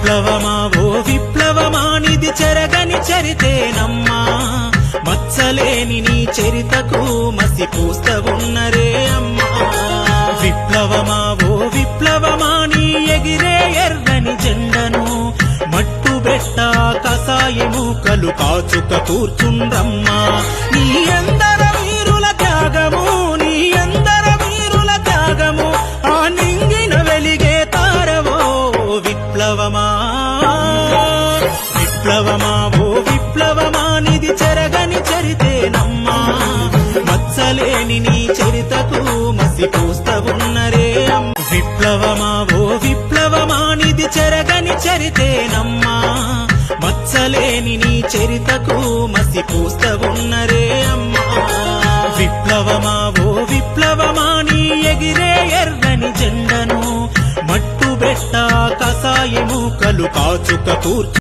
విప్లవమా ఓ విప్లవమా నిది చెరగని చరితేనమ్మా మచ్చలేని నీ చరితకు మసి పూస్త ఉన్నరే అమ్మా విప్లవమా ఓ విప్లవమా నీ ఎగిరే ఎర్రని జెండను మట్టు బెట్ట కసాయము కలు కాచుక కూర్చుండ్రమ్మా నీ అందర వీరుల త్యాగము నీ అందర వీరుల త్యాగము ఆ నింగిన వెలిగే తారవో విప్లవమా విప్లవమా ఓ విప్లవమా నిది చెరగని చరితేనమ్మా మచ్చలేని నీ చరితకు మసి పూస్త ఉన్నరే విప్లవమా ఓ విప్లవమా నిది చెరగని చరితేనమ్మా మచ్చలేని నీ చరితకు మసి పూస్త ఉన్నరే అమ్మా విప్లవమా ఓ విప్లవమా నీ ఎగిరే ఎర్రని జెండను మట్టు బెట్ట కసాయము కలు కాచుక కూర్చు